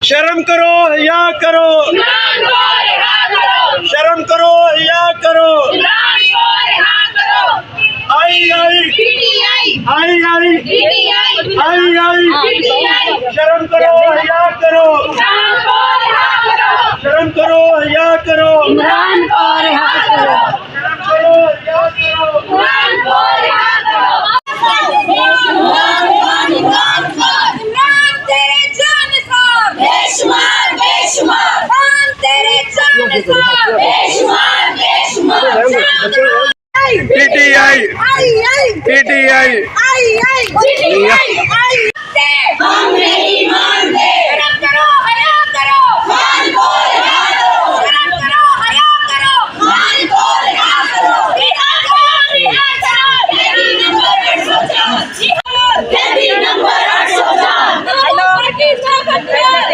शर्म करो या करो, शर्म करो या करो। आई आई आई आई आई आई, शर्म करो या करो, शर्म करो या करो, शर्म करो या करो। पीटीआई पीटीआई हम नहीं मानते,